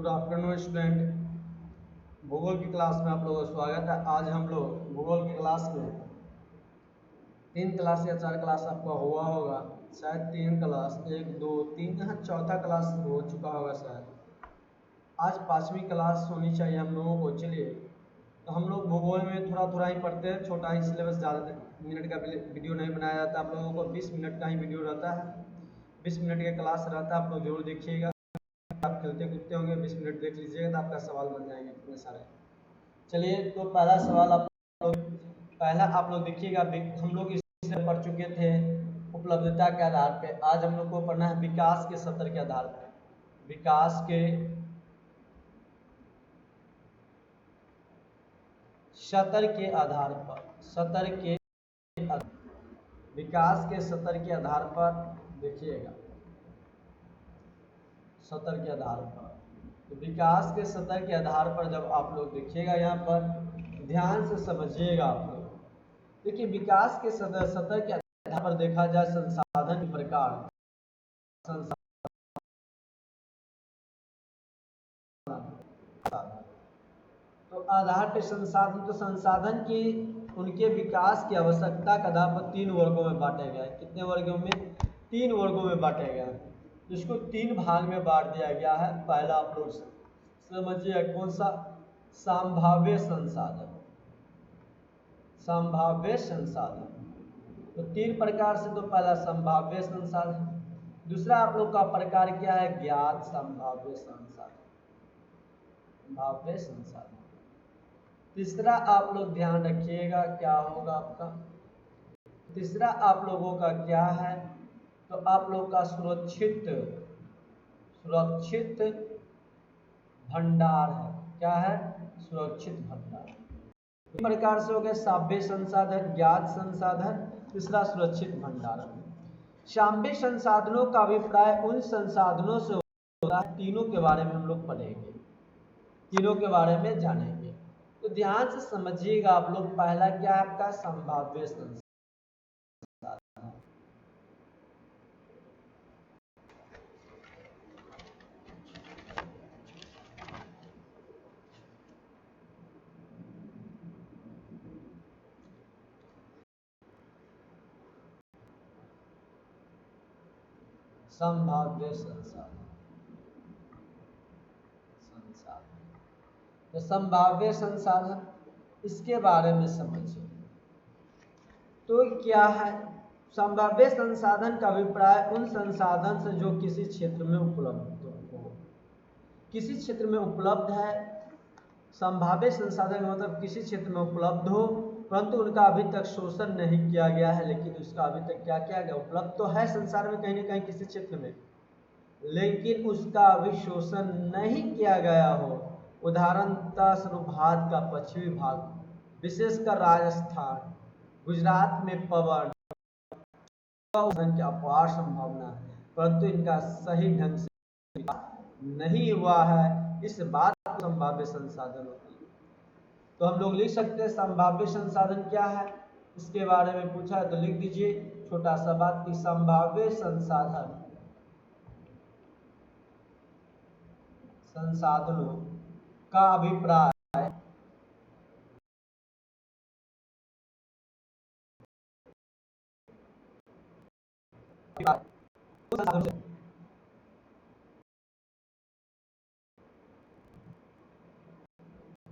Good afternoon student. भूगोल की class में आप लोगों का स्वागत है। आज हम लोग भूगोल की क्लास में 3 क्लास या 4 क्लास आपका हुआ होगा, शायद 3 क्लास, 1 2 3, यहाँ चौथा क्लास हो चुका होगा शायद। आज 5वीं क्लास होनी चाहिए हम लोगों को। चलिए, तो हम लोग भूगोल में थोड़ा थोड़ा ही पढ़ते हैं, छोटा ही सिलेबस, ज़्यादा मिनट का वीडियो नहीं बनाया जाता। आप लोगों को 20 मिनट का ही वीडियो रहता है, 20 मिनट का क्लास रहता है। आप लोग जरूर देखिएगा। आप खेलते कूदते होंगे, 20 मिनट देख लीजिएगा तो आपका सवाल बन जाएंगे कितने सारे। चलिए, तो पहला सवाल आप लोग देखिएगा। हम लोग इससे पढ़ चुके थे उपलब्धता के आधार पे। आज हम लोग को पढ़ना है विकास के स्तर के आधार पर। विकास के स्तर के आधार पर, विकास के स्तर के आधार पर देखिएगा, स्तर के आधार पर। तो विकास के स्तर के आधार पर जब आप लोग देखिएगा, यहाँ पर ध्यान से समझिएगा आप लोग। देखिए, विकास के स्तर के आधार पर देखा जाए संसाधन के प्रकार, तो आधार पे संसाधन, तो संसाधन की उनके विकास की आवश्यकता के आधार पर 3 वर्गों में बांटे गए। कितने वर्गों में? 3 वर्गों में बांटे गए। इसको 3 भाग में बांट दिया गया है। पहला आप लोग समझिए, कौन सा? संभाव्य संसाधन। संभाव्य संसाधन तो 3 प्रकार से। तो पहला संभाव्य संसाधन, दूसरा आप लोग का प्रकार क्या है? ज्ञात संभाव्य संसाधन, संभाव्य संसाधन। तीसरा आप लोग ध्यान रखिएगा, क्या होगा आपका? तीसरा आप लोगों का क्या है? तो आप लोग का सुरक्षित भंडार है। क्या है? सुरक्षित भंडार। तीन प्रकार से हो गए, साम्य संसाधन, ज्ञात संसाधन, तीसरा सुरक्षित भंडार। साम्य संसाधनों का अभिप्राय उन संसाधनों से होता है, तीनों के बारे में हम लोग पढ़ेंगे, तीनों के बारे में जानेंगे। तो ध्यान से समझिएगा आप लोग। पहला क्या है आपका? संभाव्य संसाधन। संभाव्य संसाधन, तो संभाव्य संसाधन, इसके बारे में समझिए। तो क्या है संभाव्य संसाधन का अभिप्राय? उन संसाधन से जो किसी क्षेत्र में उपलब्ध हो, किसी क्षेत्र में उपलब्ध है। संभाव्य संसाधन मतलब किसी क्षेत्र में उपलब्ध हो, परंतु उनका अभी तक शोषण नहीं किया गया है। लेकिन उसका अभी तक क्या किया गया? उपलब्ध तो है संसार में कहीं ना कहीं किसी क्षेत्र में, लेकिन उसका अभी शोषण नहीं किया गया हो। उदाहरणतः स्वरूप भारत का पश्चिमी भाग, विशेषकर राजस्थान, गुजरात में पवन की अपार संभावना है, परंतु इनका सही ढंग से नहीं हुआ है। इस बात को संभाव्य संसाधन होती है। तो हम लोग लिख सकते हैं संभाव्य संसाधन क्या है, इसके बारे में पूछा है तो लिख दीजिए छोटा सा बात कि संभाव्य संसाधन, संसाधनों का अभिप्राय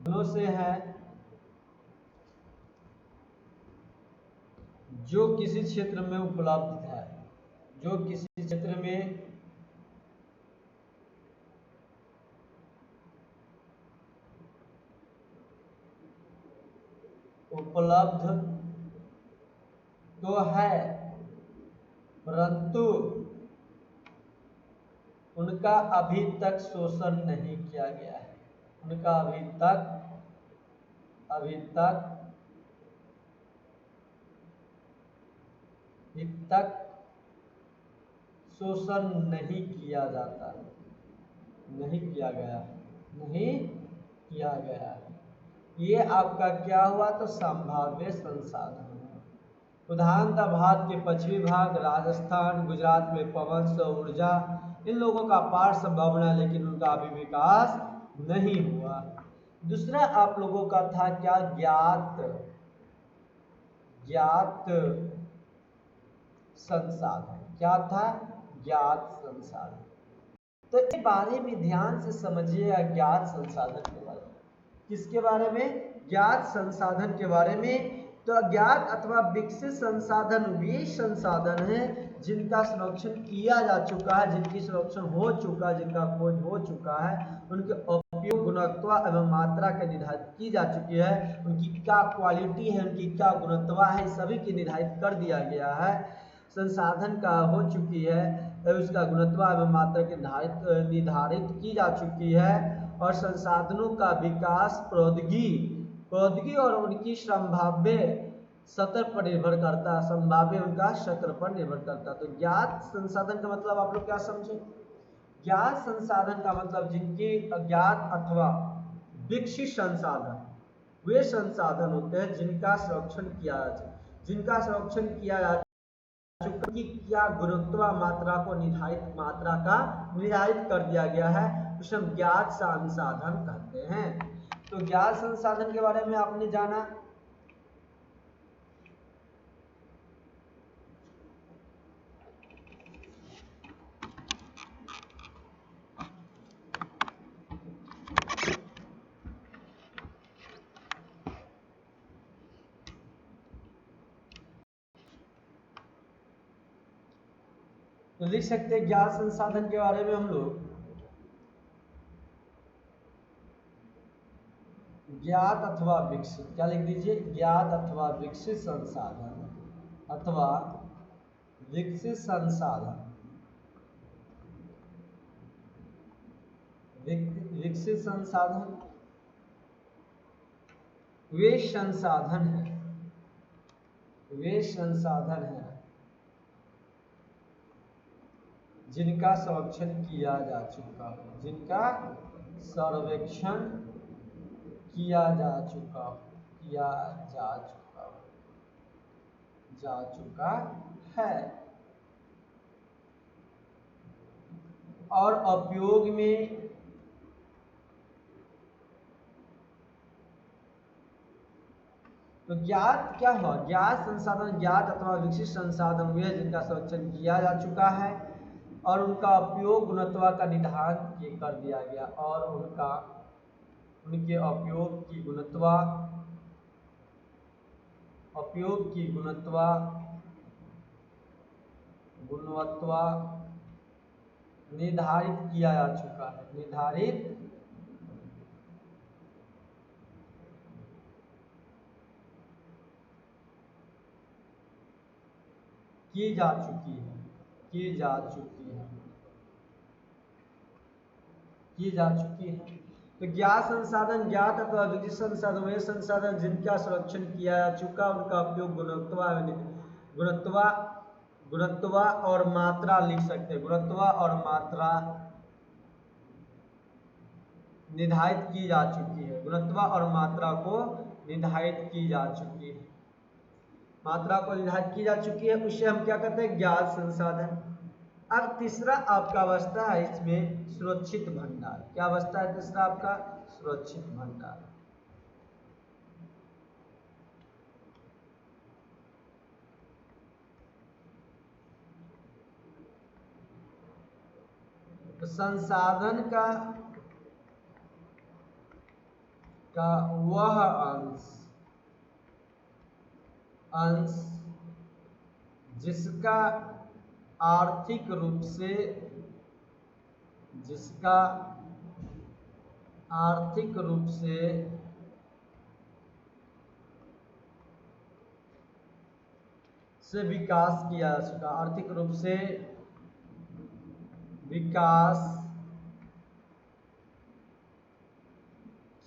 दोनों से है जो किसी क्षेत्र में उपलब्ध है, जो किसी क्षेत्र में उपलब्ध तो है, परंतु उनका अभी तक शोषण नहीं किया गया है। उनका अभी तक शोषण नहीं किया जाता है, नहीं किया गया है। ये आपका क्या हुआ? तो संभाव्य संसाधन। उदाहरणतः भारत के पश्चिमी भाग, राजस्थान, गुजरात में पवन, सौर ऊर्जा, इन लोगों का अपार संभावना, लेकिन उनका अभी विकास नहीं हुआ। दूसरा आप लोगों का था क्या, ज्ञात संसाधन। क्या था, ज्ञात संसाधन। तो इस बारे में ध्यान से समझिए, अज्ञात संसाधन के बारे में। किसके बारे में, ज्ञात संसाधन के बारे में। तो अज्ञात अथवा विकसित संसाधन वे संसाधन हैं जिनका संरक्षण किया जा चुका है, जिनकी संरक्षण हो चुका है, जिनका खोज हो चुका है, उनके उपयोग, गुणवत्ता एवं मात्रा के निर्धारित की जा चुकी है, उनकी क्या क्वालिटी है, उनकी क्या गुणवत्ता है, सभी की निर्धारित कर दिया गया है। संसाधन का हो चुकी है, उसका गुणवत्ता एवं मात्रा के निर्धारित की जा चुकी है। और संसाधनों का विकास प्रौद्योगिकी और उनकी संभाव्य सतर पर निर्भर करता है, संभाव्य उनका सतर पर निर्भर करता है। तो ज्ञात संसाधन का मतलब आप लोग क्या समझे, ज्ञात संसाधन का मतलब जिनके अज्ञात अथवा विकसित संसाधन, वे संसाधन होते हैं जिनका संरक्षण किया जा चुका कि क्या गुणवत्ता मात्रा को निर्धारित कर दिया गया है, उसे हम ज्ञात संसाधन कहते हैं। तो ज्ञात संसाधन के बारे में आपने जाना। तो लिख सकते हैं ज्ञात संसाधन के बारे में हम लोग, ज्ञात अथवा विकसित, क्या लिख दीजिए, ज्ञात अथवा विकसित संसाधन अथवा विकसित संसाधन, विकसित संसाधन वे संसाधन हैं जिनका सर्वेक्षण किया जा चुका है, जिनका सर्वेक्षण किया जा चुका है और उपयोग में तो ज्ञात क्या हुआ, ज्ञात संसाधन, ज्ञात अथवा विकसित संसाधन वे हैं जिनका सर्वेक्षण किया जा चुका है और उनका उपयोग गुणवत्ता का निर्धारण कर दिया गया, और उनके उपयोग की गुणवत्ता निर्धारित किया जा चुका है, निर्धारित की जा चुकी है। तो ज्ञात संसाधन, ज्ञात अथवा विकसित संसाधन वे संसाधन जिनका संरक्षण किया जा चुका, उनका उपयोग गुणवत्ता और मात्रा लिख सकते हैं, गुणवत्ता और मात्रा निर्धारित की जा चुकी है, गुणवत्ता और मात्रा को निर्धारित की जा चुकी है, उसे हम क्या कहते हैं, ज्ञात संसाधन। अब तीसरा आपका अवस्था है इसमें सुरक्षित भंडार। क्या अवस्था है तीसरा आपका, सुरक्षित भंडार। तो संसाधन का वह अंश जिसका आर्थिक रूप से विकास किया जा चुका, आर्थिक रूप से विकास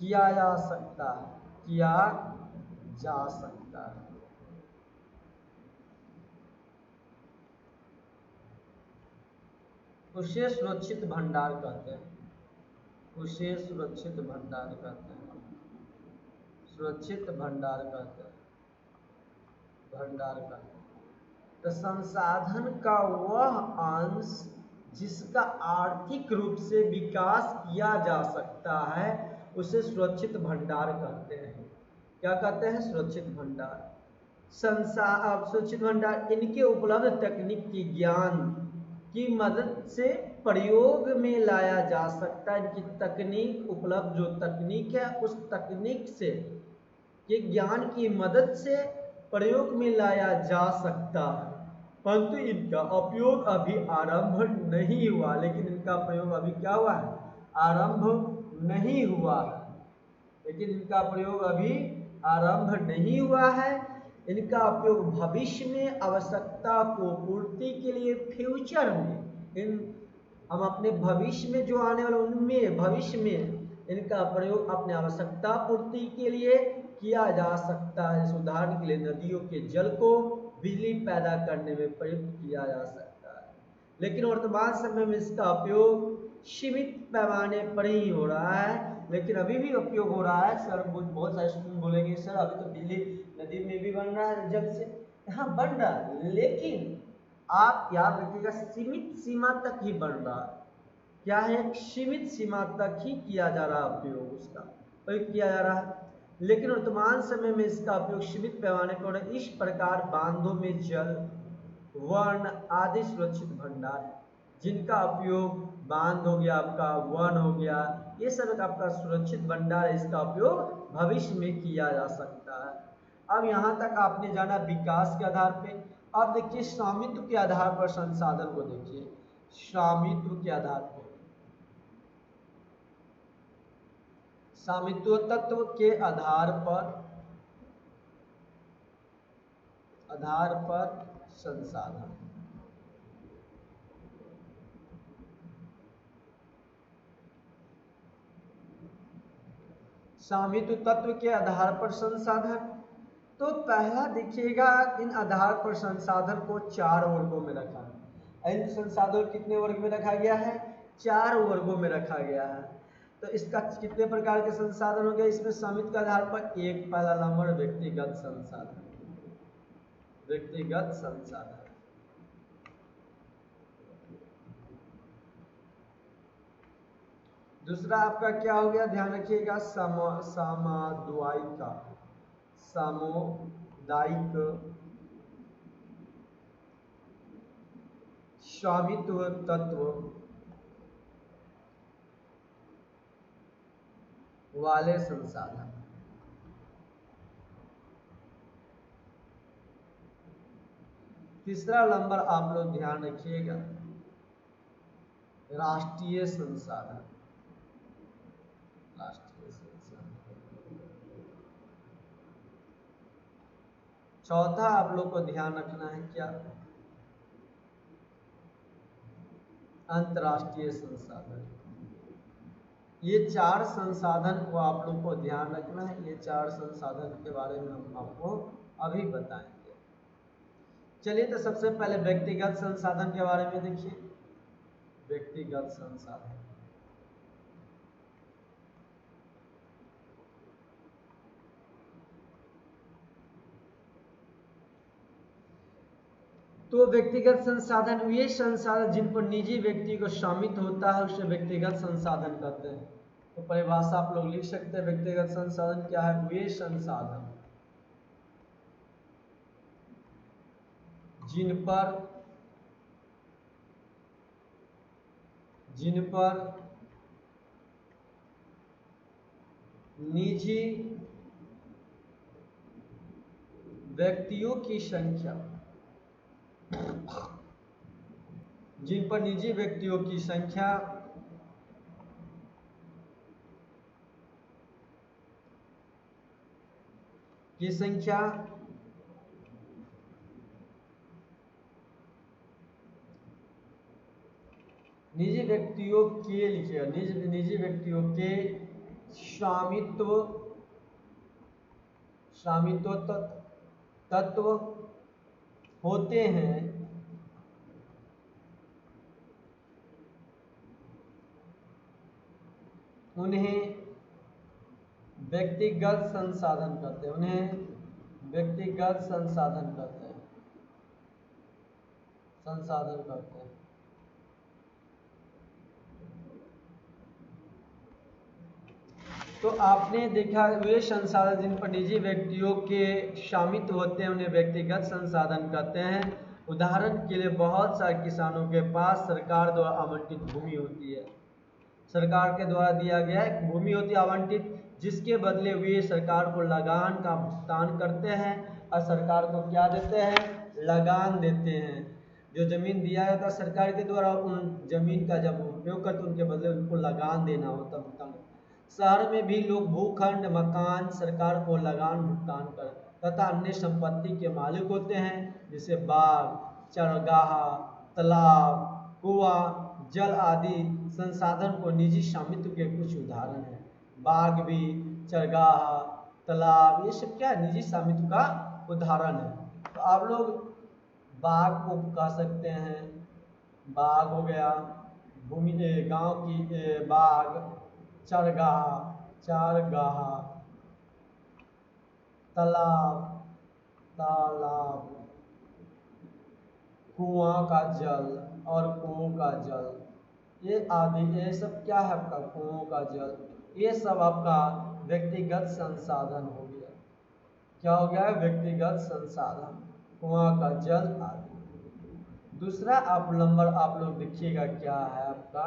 किया जा सकता है, उसे सुरक्षित भंडार कहते हैं, सुरक्षित भंडार कहते हैं। तो संसाधन का वह अंश जिसका आर्थिक रूप से विकास किया जा सकता है उसे सुरक्षित भंडार कहते हैं। क्या कहते हैं? सुरक्षित भंडार। सुरक्षित भंडार इनके उपलब्ध तकनीकी ज्ञान की मदद से प्रयोग में लाया जा सकता है। इनकी तकनीक उपलब्ध जो तकनीक है उस तकनीक से, ये ज्ञान की मदद से प्रयोग में लाया जा सकता है, परंतु इनका उपयोग अभी आरंभ नहीं हुआ। लेकिन इनका प्रयोग अभी क्या हुआ है? आरंभ नहीं हुआ है। लेकिन इनका प्रयोग अभी आरंभ नहीं हुआ है। इनका उपयोग भविष्य में आवश्यकता को पूर्ति के लिए फ्यूचर में, हम अपने भविष्य में जो आने वाले उनमें भविष्य में इनका प्रयोग अपने आवश्यकता पूर्ति के लिए किया जा सकता है। इस उदाहरण के लिए नदियों के जल को बिजली पैदा करने में प्रयुक्त किया जा सकता है। लेकिन वर्तमान समय में इसका उपयोग सीमित पैमाने पर ही हो रहा है। लेकिन अभी भी उपयोग हो रहा है। सर बहुत सारे स्टूडेंट बोलेंगे सर अभी तो बिजली नदी में भी बन रहा है जल से। हाँ बन रहा है, लेकिन आप याद रखिएगा सीमित सीमा तक ही बन रहा है। क्या है? सीमित सीमा तक ही किया जा रहा है उपयोग, उसका प्रयोग किया जा रहा है। लेकिन वर्तमान समय में इसका उपयोग सीमित पैमाने पर इस प्रकार बांधों में जल, वन आदि सुरक्षित भंडार, जिनका उपयोग बांध हो गया, आपका वन हो गया, ये सब आपका सुरक्षित भंडार है। इसका उपयोग भविष्य में किया जा सकता है। अब यहाँ तक आपने जाना विकास के आधार पे। अब देखिए स्वामित्व के आधार पर संसाधन को देखिए। स्वामित्व के आधार पर, स्वामित्व तत्व के आधार पर संसाधन। स्वामित्व तत्व के आधार पर संसाधन। तो पहला देखिएगा, इन आधार पर संसाधन को 4 वर्गों में रखा है। इन संसाधन कितने वर्ग में रखा गया है? 4 वर्गों में रखा गया है। तो इसका कितने प्रकार के संसाधन हो गए? इसमें स्वामित्व के आधार पर एक पहला नंबर व्यक्तिगत संसाधन, व्यक्तिगत संसाधन। दूसरा आपका क्या हो गया? ध्यान रखिएगा सामुदायिक स्वामित्व तत्व वाले संसाधन। तीसरा नंबर आप लोग ध्यान रखिएगा राष्ट्रीय संसाधन, राष्ट्रीय संसाधन। चौथा आप लोग को ध्यान रखना है क्या? अंतर्राष्ट्रीय संसाधन। ये 4 संसाधन को आप लोग को ध्यान रखना है। ये 4 संसाधन के बारे में हम आपको अभी बताएंगे। चलिए तो सबसे पहले व्यक्तिगत संसाधन के बारे में देखिए। व्यक्तिगत संसाधन, तो व्यक्तिगत संसाधन वे संसाधन जिन पर निजी व्यक्ति को स्वामित्व होता है उसे व्यक्तिगत संसाधन कहते हैं। तो परिभाषा आप लोग लिख सकते हैं। व्यक्तिगत संसाधन क्या है? वे संसाधन जिन पर निजी व्यक्तियों की संख्या, जिन पर निजी व्यक्तियों की संख्या निजी व्यक्तियों के लिखिएगा, निजी व्यक्तियों के स्वामित्व तत्व होते हैं, उन्हें व्यक्तिगत संसाधन कहते हैं। उन्हें व्यक्तिगत संसाधन कहते हैं। संसाधन करते हैं। तो आपने देखा वे संसाधन जिन पर निजी व्यक्तियों के स्वामित्व होते हैं उन्हें व्यक्तिगत संसाधन कहते हैं। उदाहरण के लिए बहुत सारे किसानों के पास सरकार द्वारा आवंटित भूमि होती है, सरकार के द्वारा दिया गया एक भूमि होती है आवंटित, जिसके बदले वे सरकार को लगान का भुगतान करते हैं और सरकार को क्या देते हैं, लगान देते हैं। जो जमीन दिया जाता है सरकार के द्वारा, उन जमीन का जब उपयोग करते उनके बदले उनको लगान देना होता भुगतान। शहर में भी लोग भूखंड, मकान, सरकार को लगान भुगतान कर तथा अन्य संपत्ति के मालिक होते हैं, जैसे बाग, चरगाह, तालाब, कुआं, जल आदि संसाधन को निजी स्वामित्व के कुछ उदाहरण हैं। बाग भी, चरगाह, तालाब, ये सब क्या निजी स्वामित्व का उदाहरण है। तो आप लोग बाग को कह सकते हैं, बाग हो गया भूमि, गांव की बाग, चरगाह, चारगाह, तालाब, तालाब, कुआं का जल और कुओं का जल, ये आदि, ये सब क्या है आपका कुओं का जल, ये सब आपका व्यक्तिगत संसाधन हो गया। क्या हो गया, व्यक्तिगत संसाधन, कुआं का जल आदि। दूसरा आप नंबर आप लोग देखिएगा क्या है आपका,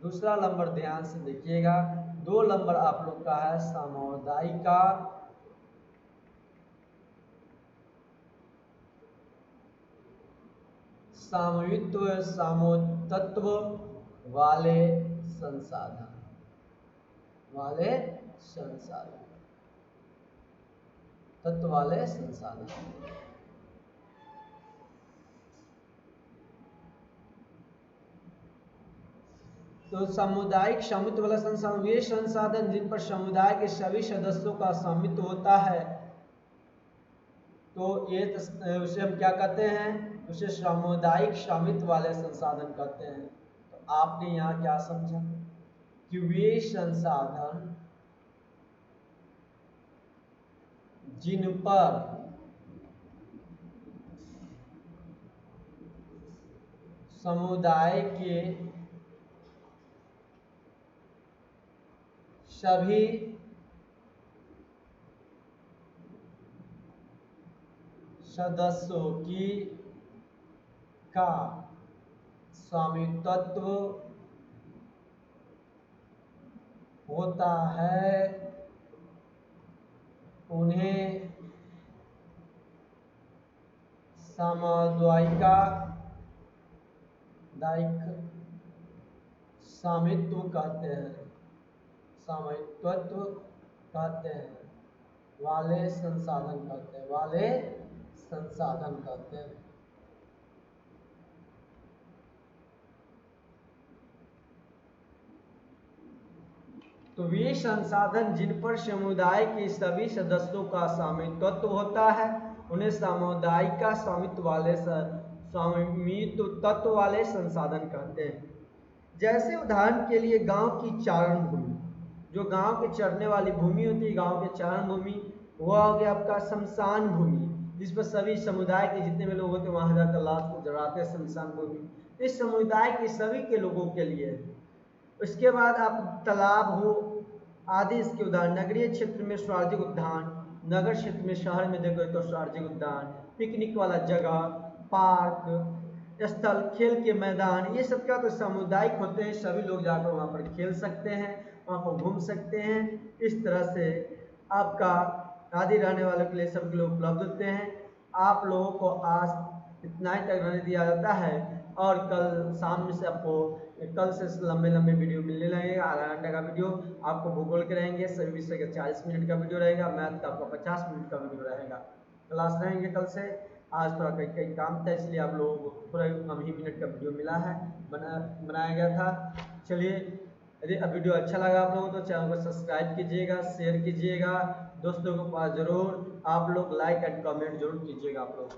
दूसरा नंबर ध्यान से देखिएगा, 2 नंबर आप लोग का है सामुदायिक का सामूहित्व, सामूहिकत्व वाले संसाधन, वाले संसाधन, तत्व वाले संसाधन। तो सामुदायिक स्वामित्व वाला संसाधन वे संसाधन जिन पर समुदाय के सभी सदस्यों का स्वामित्व होता है। तो ये उसे हम क्या कहते हैं, उसे सामुदायिक स्वामित्व वाले संसाधन कहते हैं। तो आपने यहाँ क्या समझा कि वे संसाधन जिन पर समुदाय के सभी सदस्यों की का स्वामित्व होता है, उन्हें सामुदायिक स्वामित्व कहते हैं, स्वामित्व कहते हैं, वाले संसाधन कहते हैं, वाले संसाधन कहते हैं। तो वे संसाधन जिन पर समुदाय के सभी सदस्यों का स्वामित्व होता है उन्हें सामुदायिक स्वामित्व वाले स्वामित्व तत्व वाले संसाधन कहते हैं। जैसे उदाहरण के लिए गांव की चारण भूमि, जो गांव के चरने वाली भूमि होती है, गांव के चारण भूमि, वह हो गया आपका शमशान भूमि, जिस पर सभी समुदाय के जितने भी लोग होते हैं वहां जाकर लाश को जलाते हैं, शमशान भूमि इस समुदाय के सभी के लोगों के लिए। उसके बाद आप तालाब हो आदि इसके उदाहरण। नगरीय क्षेत्र में सार्वजनिक उद्यान, नगर क्षेत्र में शहर में देखो तो सार्वजनिक उद्यान, पिकनिक वाला जगह, पार्क स्थल, खेल के मैदान, ये सब क्या तो सामुदायिक होते हैं, सभी लोग जाकर वहाँ पर खेल सकते हैं, वहाँ पर घूम सकते हैं। इस तरह से आपका आदि रहने वालों के लिए सब लोग उपलब्ध होते हैं। आप लोगों को आज इतना ही तक रहने दिया जाता है और कल शाम में से आपको कल से लंबे लंबे वीडियो मिलने लगेगा। आधा घंटे का वीडियो आपको भूगोल के रहेंगे, सभी विषय का 40 मिनट का वीडियो रहेगा, मैथ का आपका 50 मिनट का वीडियो रहेगा। क्लास रहेंगे कल से। आज थोड़ा कई काम था इसलिए आप लोगों को थोड़ा कम ही मिनट का वीडियो मिला है, बनाया गया था। चलिए, यदि वीडियो अच्छा लगा आप लोगों को तो चैनल को सब्सक्राइब कीजिएगा, शेयर कीजिएगा, दोस्तों के पास जरूर आप लोग लाइक एंड कमेंट जरूर कीजिएगा आप लोग।